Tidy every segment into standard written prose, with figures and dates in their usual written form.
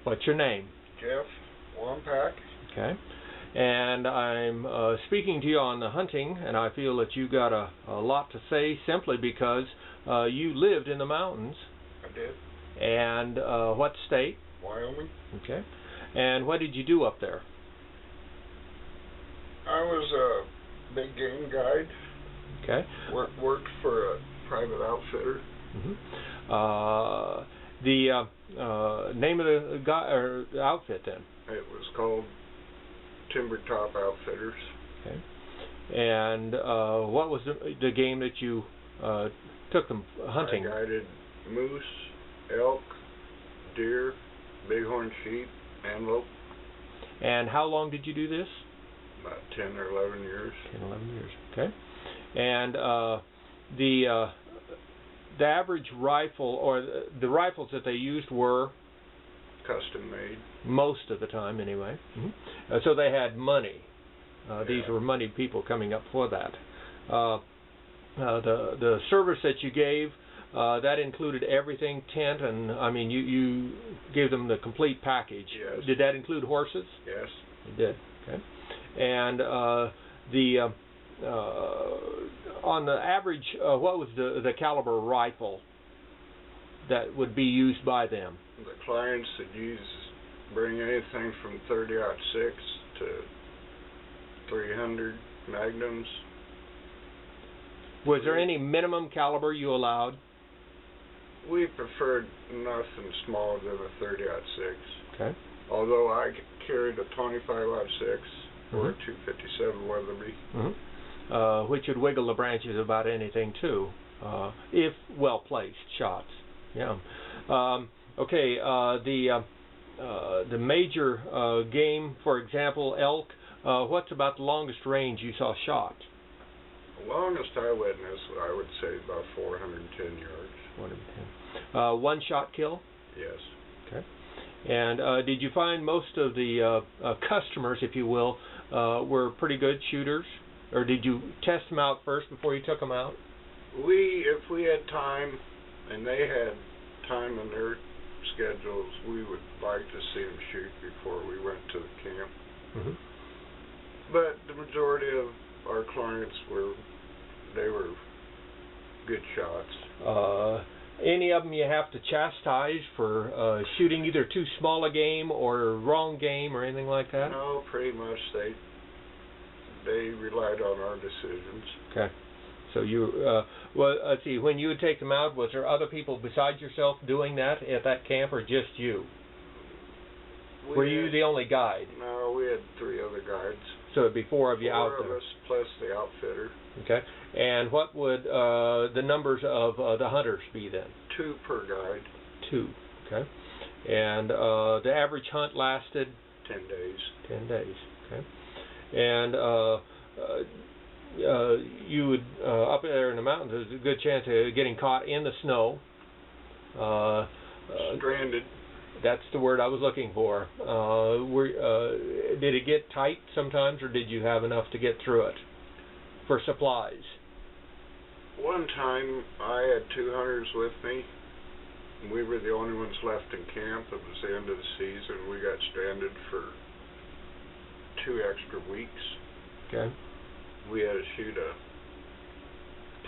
What's your name? Jeff Wampak. Okay. And I'm speaking to you on the hunting, and I feel that you got a lot to say simply because you lived in the mountains. I did. And what state? Wyoming. Okay. And what did you do up there? I was a big game guide. Okay. Worked for a private outfitter. Mm-hmm. The name of the guy or the outfit then? It was called Timber Top Outfitters. Okay. And what was the game that you took them hunting? I guided moose, elk, deer, bighorn sheep, antelope. And how long did you do this? About 10 or 11 years. 10, 11 years. Okay. And the average rifle, or the rifles that they used were? Custom made. Most of the time, anyway. Mm-hmm. So they had money. These were moneyed people coming up for that. The service that you gave, that included everything, tent, and I mean, you gave them the complete package. Yes. Did that include horses? Yes. It did. Okay. And on the average, what was the caliber rifle that would be used by them? The clients that bring anything from 30-06 to 300 Magnums. Was there any minimum caliber you allowed? We preferred nothing smaller than a 30-06. Okay. Although I carried a 25-06 or a 257 Weatherby. Mm-hmm. Which would wiggle the branches about anything too, if well placed shots. Yeah. Okay. The major game, for example, elk. What's about the longest range you saw shot? The longest I witnessed, I would say, about 410 yards. 410. One shot kill? Yes. Okay. And did you find most of the customers, if you will, were pretty good shooters? Or did you test them out first before you took them out? If we had time, and they had time in their schedules, we would like to see them shoot before we went to the camp. Mm-hmm. But the majority of our clients were good shots. Any of them you have to chastise for shooting either too small a game or wrong game or anything like that? No, pretty much they relied on our decisions. Okay. So you, well, let's see, when you would take them out, was there other people besides yourself doing that at that camp, or just you? Were you the only guide? No, we had 3 other guides. So it'd be 4 of you out there. 4 of us plus the outfitter. Okay. And what would the numbers of the hunters be then? 2 per guide. 2. Okay. And the average hunt lasted? 10 days. 10 days. Okay. And you would up there in the mountains, there's a good chance of getting caught in the snow. Stranded. That's the word I was looking for. Did it get tight sometimes, or did you have enough to get through it for supplies? One time I had 2 hunters with me. We were the only ones left in camp. It was the end of the season. We got stranded for 2 extra weeks. Okay. We had to shoot a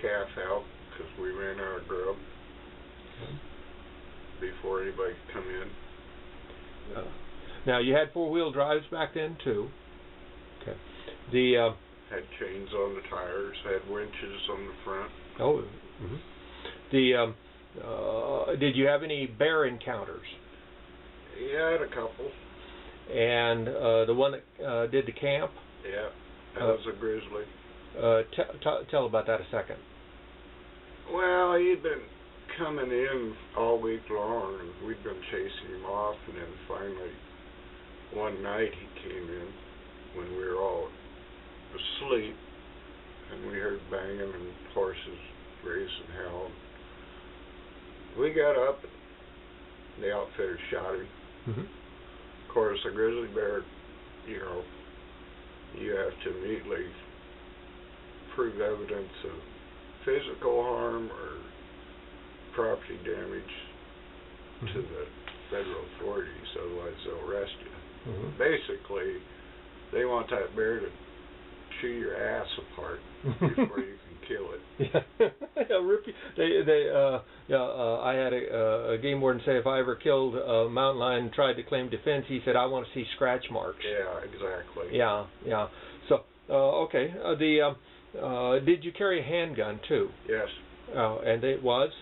calf out because we ran out of grub. Okay. Before anybody could come in. Now you had 4-wheel drives back then too. Okay. Had chains on the tires. Had winches on the front. Oh. Mm-hmm. Did you have any bear encounters? Yeah, I had a couple. And the one that did the camp? Yeah, that was a grizzly. Tell about that a second. Well, he'd been coming in all week long, and we'd been chasing him off, and then finally one night he came in when we were all asleep, and we heard banging and horses racing hell. We got up, and the outfitter shot him. Mm-hmm. Of course, a grizzly bear, you have to immediately prove evidence of physical harm or property damage to the federal authorities, otherwise they'll arrest you. Mm-hmm. Basically, they want that bear to chew your ass apart before you can kill it. Yeah, I had a game warden say if I ever killed a mountain lion and tried to claim defense, he said I want to see scratch marks. Yeah, exactly. Yeah. So okay, did you carry a handgun too? Yes. And it was?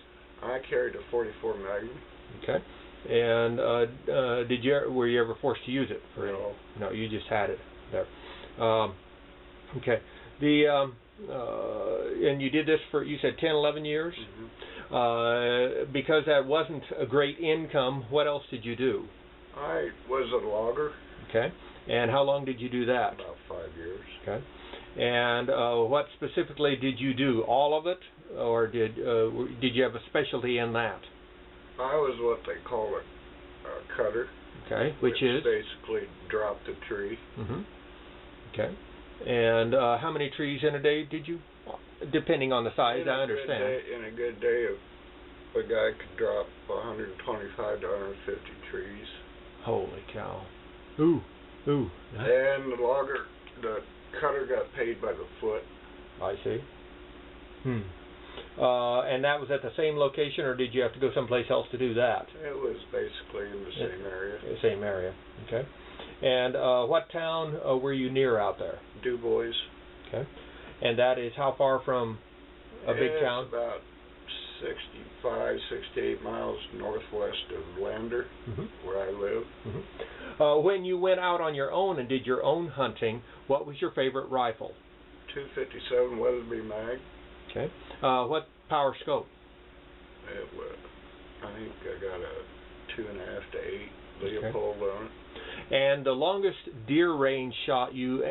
I carried a .44 Magnum. Okay. And were you ever forced to use it? No, you just had it there. Okay. And you did this for, you said 10, 11 years? Mm-hmm. Because that wasn't a great income, what else did you do? I was a logger. Okay. And how long did you do that? About 5 years. Okay. And what specifically did you do? All of it? Or did you have a specialty in that? I was what they call a cutter. Okay. Which is? Basically drop the tree. Mm-hmm. Okay. And how many trees in a day did you? Depending on the size, I understand. In a good day, a guy could drop 125 to 150 trees. Holy cow! Ooh. And the cutter got paid by the foot. I see. And that was at the same location, or did you have to go someplace else to do that? It was basically in the same area. Same area. Okay. And what town were you near out there? Du Bois. Okay. And that is how far from a big town? It's about 65, 68 miles northwest of Lander, where I live. Mm-hmm. When you went out on your own and did your own hunting, what was your favorite rifle? .257 Weatherby Mag. Okay. What power scope? It was, I think I got a 2.5 to 8 Leopold on it. And the longest deer range shot you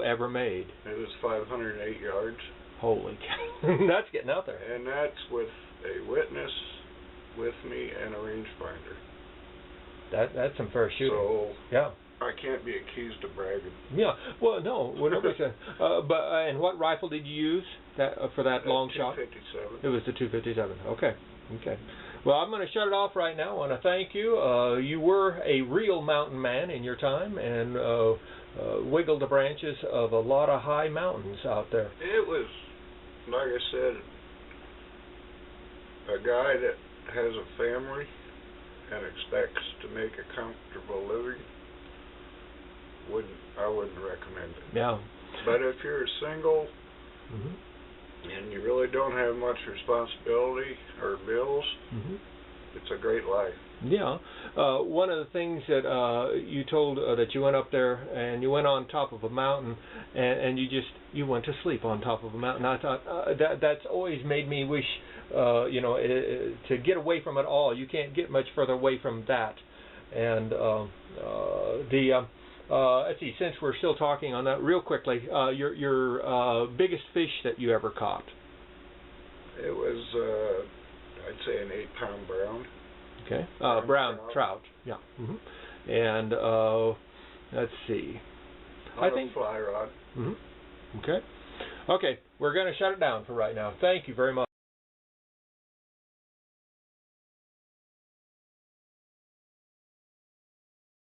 ever made? It was 508 yards. Holy cow. That's getting out there. And that's with a witness with me and a rangefinder. That's some fair shooting. So yeah. I can't be accused of bragging. Yeah. Well, no. Whatever. And what rifle did you use for that long shot? 257. It was the 257. Okay. Well, I'm going to shut it off right now. I want to thank you. You were a real mountain man in your time and wiggled the branches of a lot of high mountains out there. It was, like I said, a guy that has a family and expects to make a comfortable living. I wouldn't recommend it. Yeah. But if you're single and you really don't have much responsibility or bills, it's a great life. Yeah. One of the things that you told that you went up there and you went on top of a mountain and you went to sleep on top of a mountain. I thought that's always made me wish to get away from it all. You can't get much further away from that. And let's see, since we're still talking on that real quickly, your biggest fish that you ever caught? It was, I'd say, an 8-pound brown. Okay. Brown trout. Yeah. And let's see. I think fly rod. Okay. Okay. We're going to shut it down for right now. Thank you very much.